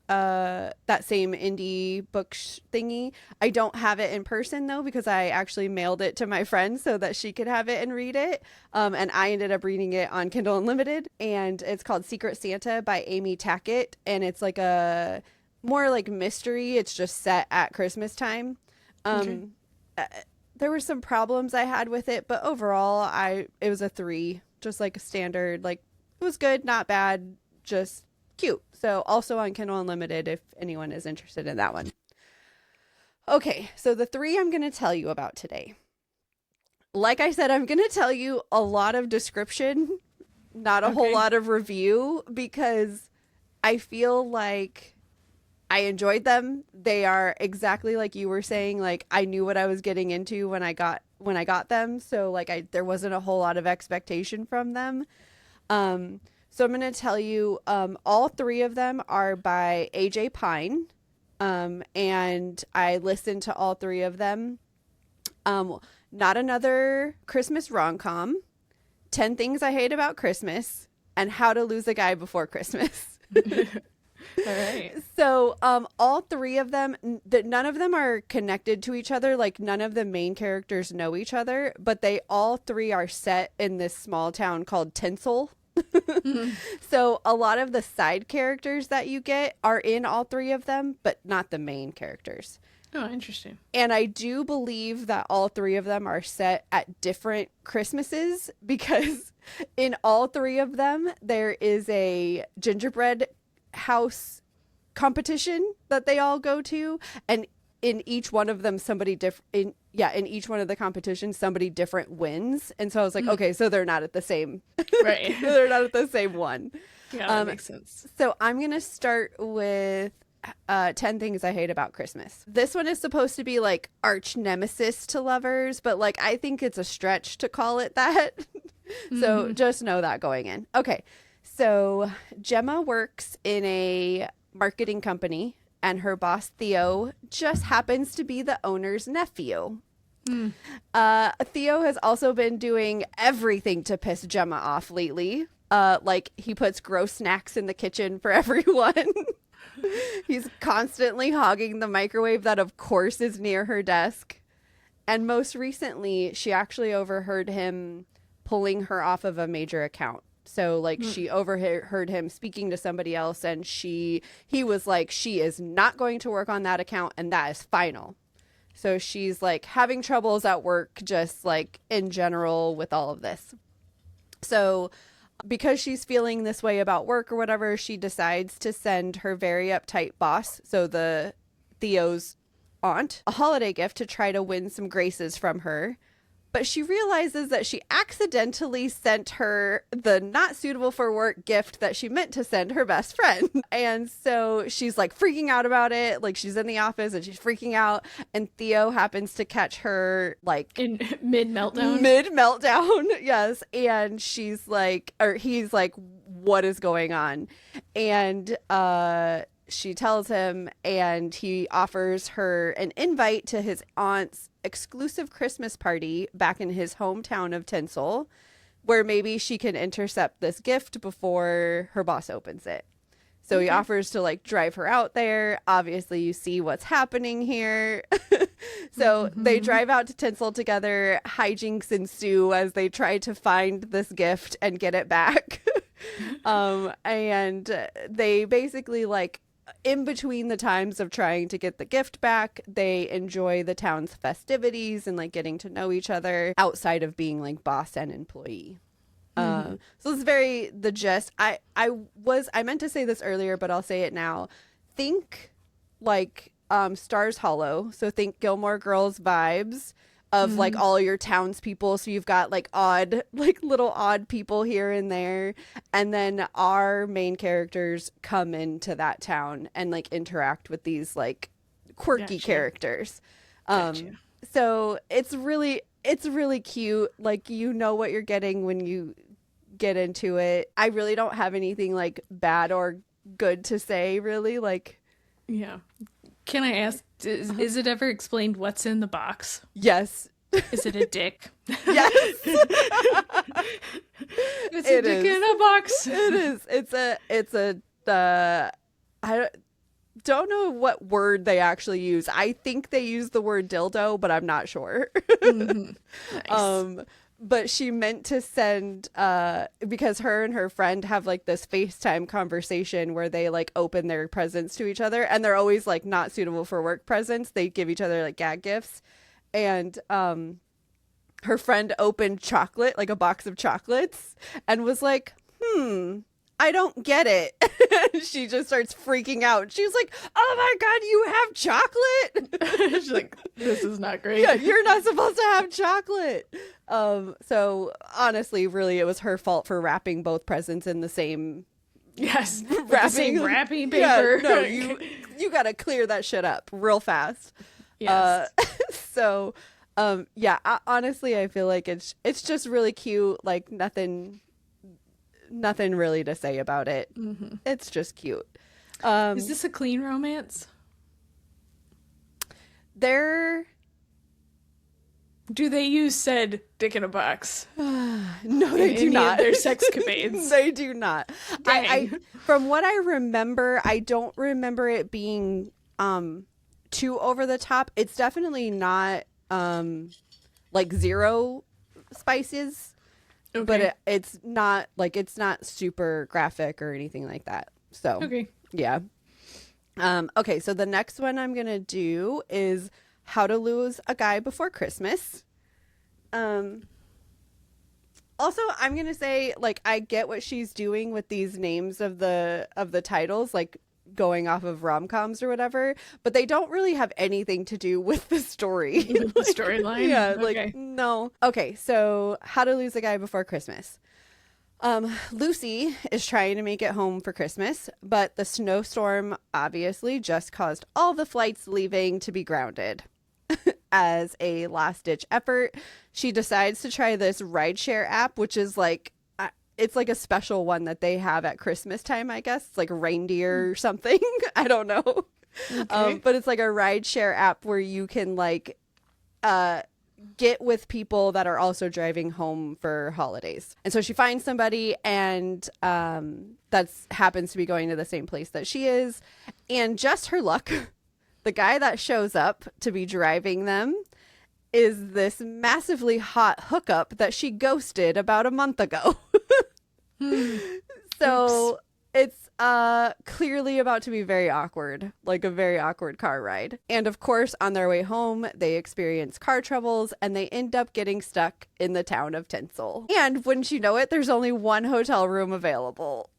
that same indie book thingy. I don't have it in person though because I actually mailed it to my friend so that she could have it and read it. And I ended up reading it on Kindle Unlimited, and it's called Secret Santa by Amy Tackett, and it's like a more like mystery. It's just set at Christmas time. There were some problems I had with it, but overall it was a 3. Just like a standard, like it was good, not bad, just cute. So also on Kindle Unlimited if anyone is interested in that one. Okay, so the 3 I'm going to tell you about today. Like I said, I'm going to tell you a lot of description, not a whole lot of review, because I feel like I enjoyed them. They are exactly like you were saying, like I knew what I was getting into when I got them, so like there wasn't a whole lot of expectation from them. So I'm going to tell you all 3 of them are by AJ Pine, and I listened to all 3 of them. Not Another Christmas Rom-Com, 10 Things I Hate About Christmas, and How to Lose a Guy Before Christmas. all right. So all 3 of them, none of them are connected to each other. Like none of the main characters know each other, but they all 3 are set in this small town called Tinsel. So a lot of the side characters that you get are in all 3 of them, but not the main characters. Oh, interesting. And I do believe that all 3 of them are set at different Christmases because in all 3 of them, there is a gingerbread house competition that they all go to, and in each one of them in each one of the competitions somebody different wins. And so I was like, okay, so they're not at the same Right. they're not at the same one. Yeah, that makes sense. So I'm gonna start with 10 Things I Hate About Christmas. This one is supposed to be like arch nemesis to lovers, but like I think it's a stretch to call it that. So just know that going in. Okay, so Gemma works in a marketing company, and her boss Theo just happens to be the owner's nephew. Theo has also been doing everything to piss Gemma off lately. Like he puts gross snacks in the kitchen for everyone. He's constantly hogging the microwave that of course is near her desk. And most recently, she actually overheard him pulling her off of a major account. So like she overheard him speaking to somebody else, and he was like, she is not going to work on that account, and that is final. So she's like having troubles at work, just like in general with all of this. So because she's feeling this way about work or whatever, she decides to send her very uptight boss, so the Theo's aunt, a holiday gift to try to win some graces from her. But she realizes that she accidentally sent her the not suitable for work gift that she meant to send her best friend. And so she's like freaking out about it. Like she's in the office and she's freaking out. And Theo happens to catch her like in mid meltdown. Yes. And she's like, or he's like, what is going on? And she tells him, and he offers her an invite to his aunt's exclusive Christmas party back in his hometown of Tinsel, where maybe she can intercept this gift before her boss opens it. So he offers to like drive her out there. Obviously, you see what's happening here. So they drive out to Tinsel together. Hijinks ensue as they try to find this gift and get it back. And they basically like, in between the times of trying to get the gift back, they enjoy the town's festivities and like getting to know each other outside of being like boss and employee. So it's very the gist. I meant to say this earlier, but I'll say it now. Think like Stars Hollow. So think Gilmore Girls vibes of like all your townspeople. So you've got like odd, like little odd people here and there. And then our main characters come into that town and like interact with these like quirky characters. So it's really cute. Like, you know what you're getting when you get into it. I really don't have anything like bad or good to say, really. Like, yeah. Can I ask, is it ever explained what's in the box? Yes. Is it a dick? Yes. It's a dick in a box. It is. It's a I don't know what word they actually use. I think they use the word dildo, but I'm not sure. Nice. But she meant to send, because her and her friend have like this FaceTime conversation where they like open their presents to each other, and they're always like not suitable for work presents. They give each other like gag gifts. And her friend opened chocolate, like a box of chocolates, and was like, I don't get it. She just starts freaking out. She's like, oh my God, you have chocolate? She's like, this is not great. Yeah, you're not supposed to have chocolate. So honestly, really, it was her fault for wrapping both presents in the same. Yes, wrapping paper. Yeah, no, you got to clear that shit up real fast. Yes. So, honestly, I feel like it's just really cute. Like nothing really to say about it. It's just cute. Is this a clean romance? Do they use said dick in a box? No, they do not. Of their sexcapades. They do not. I from what I remember, I don't remember it being too over the top. It's definitely not like zero spices, but it's not super graphic or anything like that. So yeah. Okay, so the next one I'm gonna do is How to Lose a Guy Before Christmas. Also, I'm gonna say, like, I get what she's doing with these names of the titles, like going off of rom-coms or whatever, but they don't really have anything to do with the story. With the storyline? Yeah, like, no. Okay, so How to Lose a Guy Before Christmas. Lucy is trying to make it home for Christmas, but the snowstorm obviously just caused all the flights leaving to be grounded. As a last-ditch effort, she decides to try this rideshare app, which is like, it's like a special one that they have at Christmas time, I guess. It's like reindeer or something. I don't know. But it's like a rideshare app where you can like get with people that are also driving home for holidays. And so she finds somebody, and that's happens to be going to the same place that she is. And just her luck, the guy that shows up to be driving them is this massively hot hookup that she ghosted about a month ago. So It's clearly about to be very awkward, like a very awkward car ride. And of course, on their way home, they experience car troubles and they end up getting stuck in the town of Tinsel. And wouldn't you know it, there's only one hotel room available.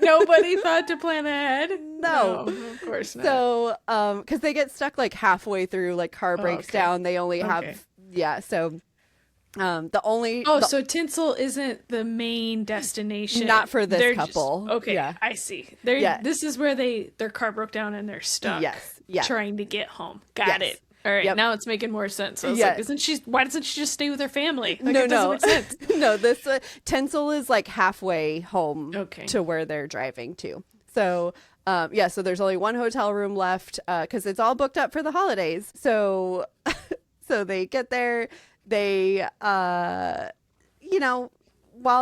Nobody thought to plan ahead? No, of course not. So, because they get stuck like halfway through, like car breaks down. They only have, so so Tinsel isn't the main destination. Not for this couple. I see. This is where their car broke down and they're stuck. Yes. Trying to get home. Got it. All right, now it's making more sense. I was like, why doesn't she just stay with her family? Like, it doesn't make sense. No, this Tinsel is like halfway home to where they're driving to. So, so there's only one hotel room left because it's all booked up for the holidays. So, so they get there. They, while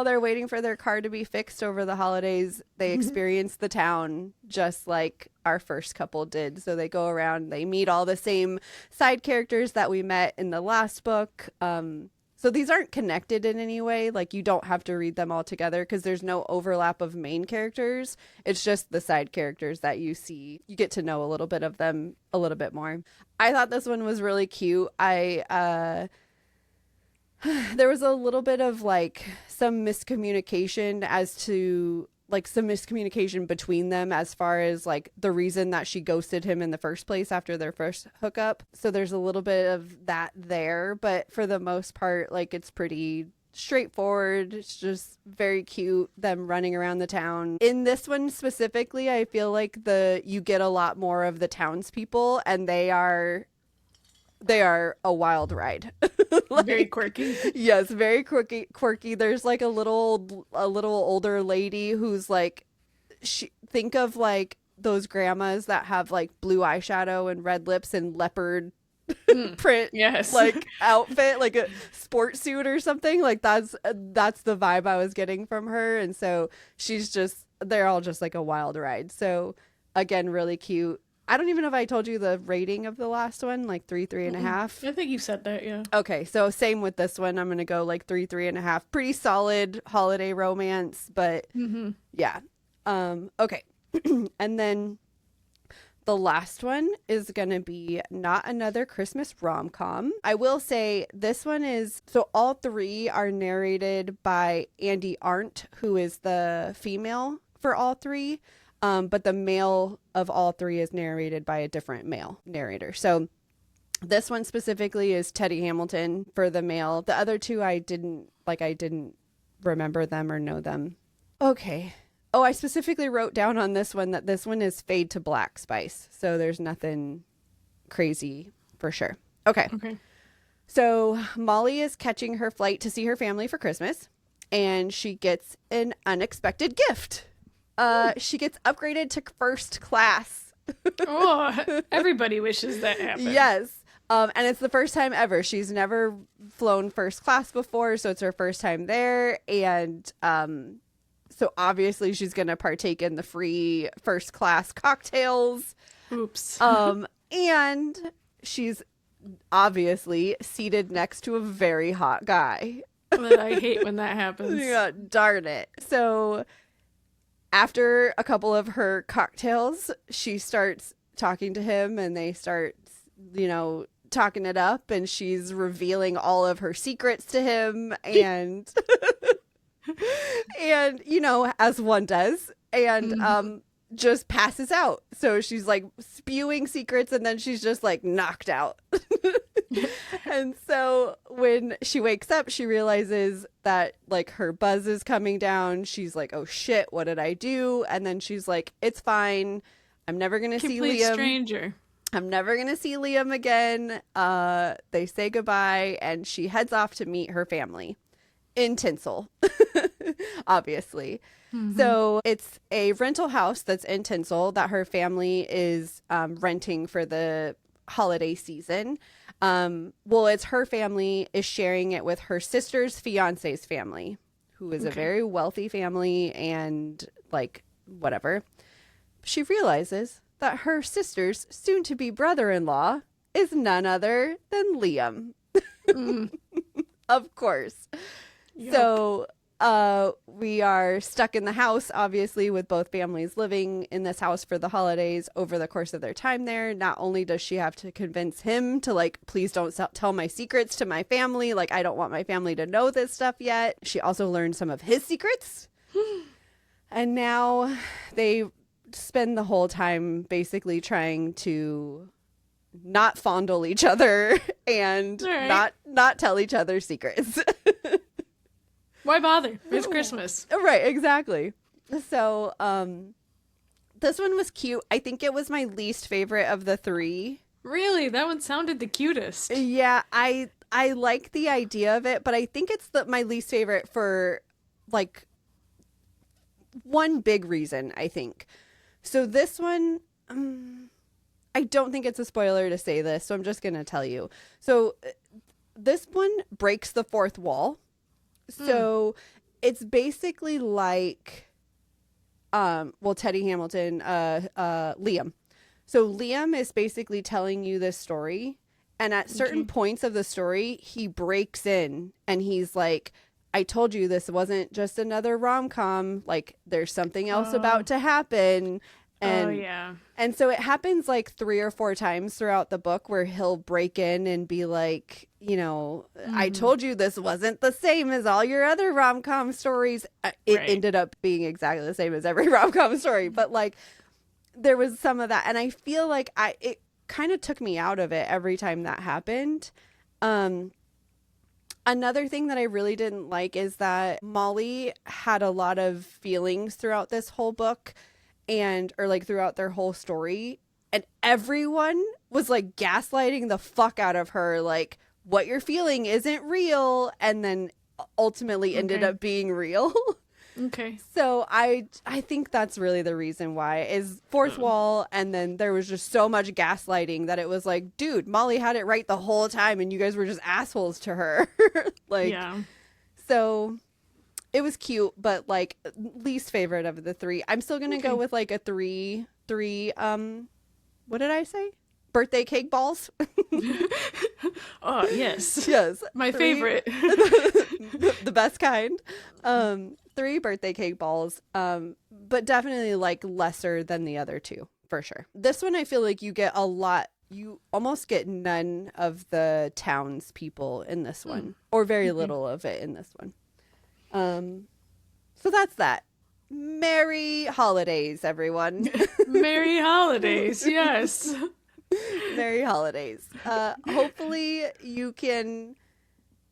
they're waiting for their car to be fixed over the holidays, they experience the town just like our first couple did. So they go around, they meet all the same side characters that we met in the last book. So these aren't connected in any way. Like, you don't have to read them all together because there's no overlap of main characters. It's just the side characters that you see. You get to know a little bit of them a little bit more. I thought this one was really cute. There was a little bit of like some miscommunication between them as far as like the reason that she ghosted him in the first place after their first hookup. So there's a little bit of that there, but for the most part, like, it's pretty straightforward. It's just very cute, them running around the town. In this one specifically, I feel like you get a lot more of the townspeople, and they are a wild ride. Like, very quirky. Yes, very quirky. There's like a little older lady who's like, think of like those grandmas that have like blue eyeshadow and red lips and leopard print like outfit, like a sports suit or something. Like that's the vibe I was getting from her. And so they're all just like a wild ride. So again, really cute. I don't even know if I told you the rating of the last one, like 3.5. I think you said that, yeah. Okay, so same with this one. I'm going to go like 3.5. Pretty solid holiday romance, but yeah. Okay. And then the last one is going to be Not Another Christmas Rom-Com. I will say this one so all three are narrated by Andy Arndt, who is the female for all three. But the male of all three is narrated by a different male narrator. So this one specifically is Teddy Hamilton for the male. The other two I didn't remember them or know them. Okay. Oh, I specifically wrote down on this one that this one is Fade to Black Spice. So there's nothing crazy for sure. Okay. So Molly is catching her flight to see her family for Christmas, and she gets an unexpected gift. She gets upgraded to first class. Oh, everybody wishes that happened. Yes. And it's the first time ever. She's never flown first class before, so it's her first time there. And so obviously she's going to partake in the free first class cocktails. Oops. And she's obviously seated next to a very hot guy. But I hate when that happens. Yeah, darn it. So after a couple of her cocktails, she starts talking to him, and they start, talking it up, and she's revealing all of her secrets to him, and and as one does, and just passes out. So she's like spewing secrets, and then she's just like knocked out. And so when she wakes up, she realizes that like her buzz is coming down. She's like, oh shit, what did I do? And then she's like, it's fine. I'm never going to see Liam. Stranger. I'm never going to see Liam again. They say goodbye, and she heads off to meet her family in Tinsel, obviously. So it's a rental house that's in Tinsel that her family is renting for the holiday season. It's her family is sharing it with her sister's fiance's family, who is a very wealthy family, and like whatever. She realizes that her sister's soon-to-be brother-in-law is none other than Liam. Of course. Yep. So we are stuck in the house, obviously, with both families living in this house for the holidays over the course of their time there. Not only does she have to convince him to, like, please don't tell my secrets to my family. Like, I don't want my family to know this stuff yet. She also learned some of his secrets. And now they spend the whole time basically trying to not fondle each other and not tell each other secrets. Why bother? It's Christmas. Right, exactly. So, this one was cute. I think it was my least favorite of the three. Really? That one sounded the cutest. Yeah, I like the idea of it, but I think it's my least favorite for, like, one big reason, I think. So this one, I don't think it's a spoiler to say this, so I'm just going to tell you. So this one breaks the fourth wall. So it's basically like, Teddy Hamilton, Liam. So Liam is basically telling you this story, and at certain points of the story, he breaks in and he's like, I told you this wasn't just another rom-com. Like, there's something else about to happen. And, and so it happens like 3 or 4 times throughout the book where he'll break in and be like, you know, I told you this wasn't the same as all your other rom-com stories. It ended up being exactly the same as every rom-com story. But, like, there was some of that. And I feel like it kind of took me out of it every time that happened. Another thing that I really didn't like is that Molly had a lot of feelings throughout this whole book throughout their whole story. And everyone was like gaslighting the fuck out of her. Like, what you're feeling isn't real. And then ultimately ended up being real. Okay. So I think that's really the reason why is fourth wall. And then there was just so much gaslighting that it was like, dude, Molly had it right the whole time and you guys were just assholes to her. Like, yeah. So it was cute, but, like, least favorite of the 3. I'm still going to go with, like, a 3, what did I say? Birthday cake balls. Oh, yes. Yes. My favorite. the best kind. 3 birthday cake balls, but definitely, like, lesser than the other 2, for sure. This one, I feel like you get a lot. You almost get none of the townspeople in this one, or very little of it in this one. So that's that. Merry holidays, everyone. Merry holidays, yes. Merry holidays. Hopefully you can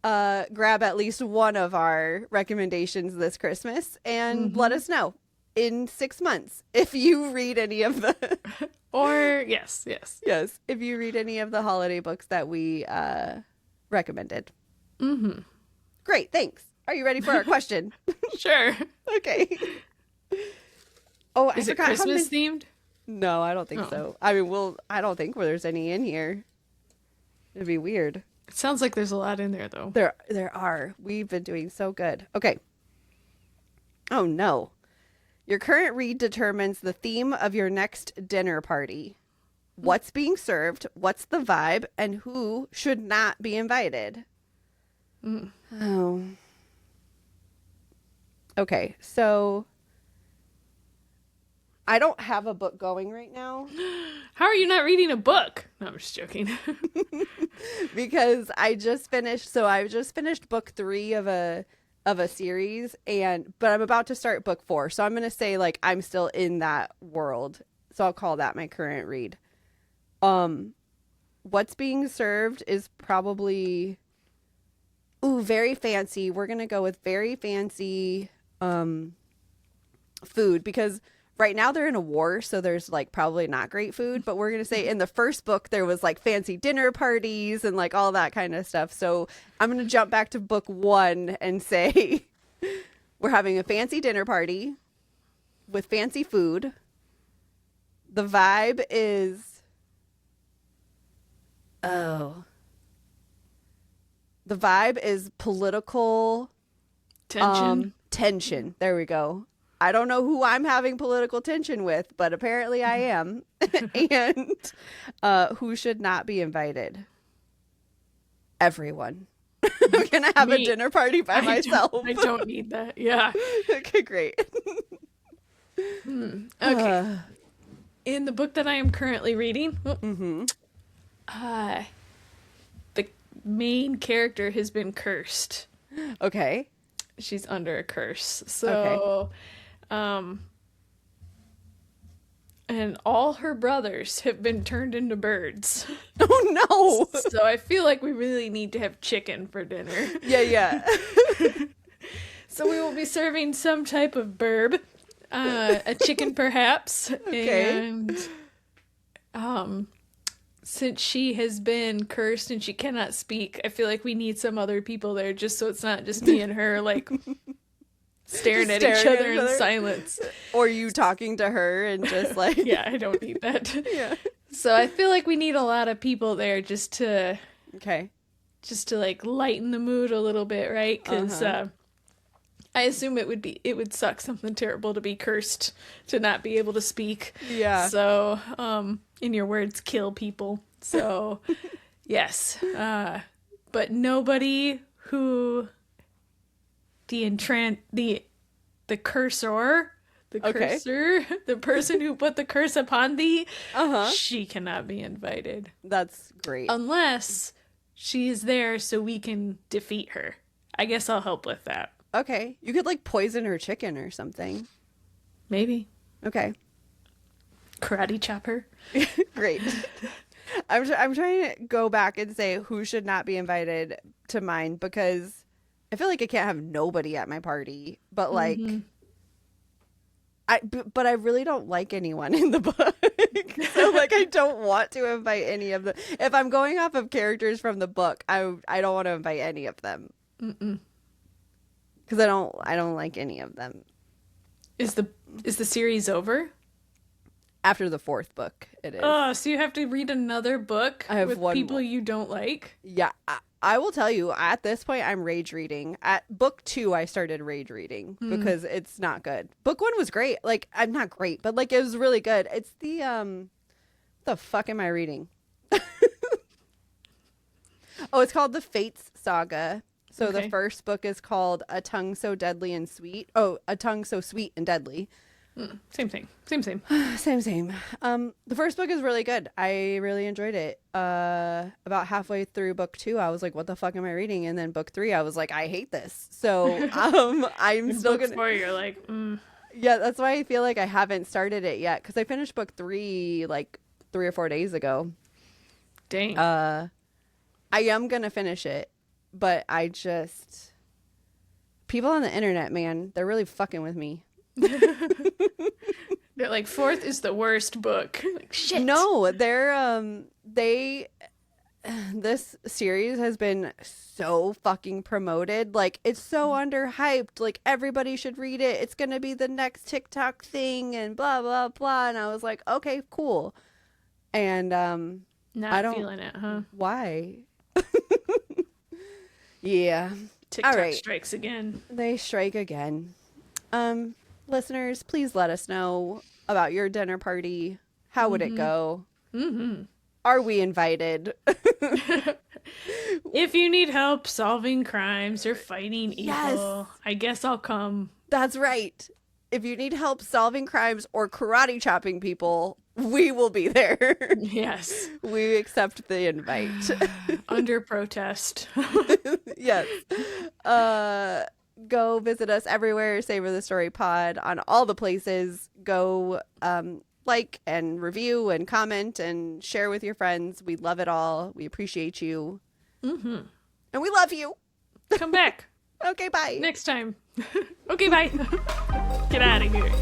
grab at least one of our recommendations this Christmas and let us know in 6 months if you read any of the or yes, if you read any of the holiday books that we recommended. Great, thanks. Are you ready for our question? Sure. Okay. Oh, is it Christmas themed? No, I don't think so. I mean, I don't think there's any in here. It'd be weird. It sounds like there's a lot in there, though. There are. We've been doing so good. Okay. Oh, no. Your current read determines the theme of your next dinner party. What's being served, what's the vibe, and who should not be invited? Oh. Okay, so I don't have a book going right now. How are you not reading a book? No, I'm just joking. Because I just finished book 3 of a series, but I'm about to start book 4. So I'm going to say, like, I'm still in that world. So I'll call that my current read. What's being served is probably very fancy. We're going to go with very fancy food, because right now they're in a war, so there's, like, probably not great food, but we're going to say in the first book there was, like, fancy dinner parties and, like, all that kind of stuff. So I'm going to jump back to book 1 and say we're having a fancy dinner party with fancy food. The vibe is political tension. There we go. I don't know who I'm having political tension with, but apparently I am. And who should not be invited? Everyone. I'm gonna have a Me. dinner party by myself. I don't need that. Yeah. Okay, great. Okay. In the book that I am currently reading, the main character has been cursed. Okay. She's under a curse. So, and all her brothers have been turned into birds. Oh no. So I feel like we really need to have chicken for dinner. Yeah. So we will be serving some type of burb, a chicken perhaps. Okay. And since she has been cursed and she cannot speak, I feel like we need some other people there just so it's not just me and her like staring at each other in silence. Or you talking to her and just like Yeah, I don't need that. Yeah. So I feel like we need a lot of people there just to like lighten the mood a little bit, right? Because I assume it would suck something terrible to be cursed, to not be able to speak. Yeah. So, in your words, kill people. So, yes. But nobody who the cursor, the person who put the curse upon thee, she cannot be invited. That's great. Unless she is there so we can defeat her. I guess I'll help with that. Okay. You could like poison her chicken or something. Maybe. Okay. Karate chop her. Great. I'm trying to go back and say who should not be invited to mine, because I feel like I can't have nobody at my party, but like but I really don't like anyone in the book. So like I don't want to invite any of them. If I'm going off of characters from the book, I don't want to invite any of them. Because I don't like any of them. Is the series over? After the fourth book, it is. Oh, so you have to read another book with people more. you don't like? Yeah, I will tell you, at this point, I'm rage reading. At book 2, I started rage reading because it's not good. Book 1 was great. Like, I'm not great, but like it was really good. It's the fuck am I reading? Oh, it's called The Fates Saga. So the first book is called A Tongue So Deadly and Sweet. Oh, A Tongue So Sweet and Deadly. Same thing. Same. Same. The first book is really good. I really enjoyed it. About halfway through book 2, I was like, what the fuck am I reading? And then book 3, I was like, I hate this. So I'm still gonna. 4, you're like, Yeah, that's why I feel like I haven't started it yet, because I finished book 3 like 3 or 4 days ago. Dang. I am gonna finish it, but I just, people on the internet, man, they're really fucking with me. They're like, 4th is the worst book. Like, shit. No, this series has been so fucking promoted. Like, it's so underhyped. Like, everybody should read it. It's gonna be the next TikTok thing and blah blah blah. And I was like, okay, cool. And not feeling it, huh? Why? Yeah. TikTok All right. strikes again. They strike again. Listeners, please let us know about your dinner party. How would it go? Are we invited? If you need help solving crimes or fighting evil, Yes. I guess I'll come. That's right. If you need help solving crimes or karate chopping people, we will be there. Yes. We accept the invite. Under protest. Yes. Go visit us everywhere. Savor the Story Pod on all the places. Go like and review and comment and share with your friends. We love it all. We appreciate you. And we love you. Come back. Okay, bye. Next time. Okay, bye. Get out of here.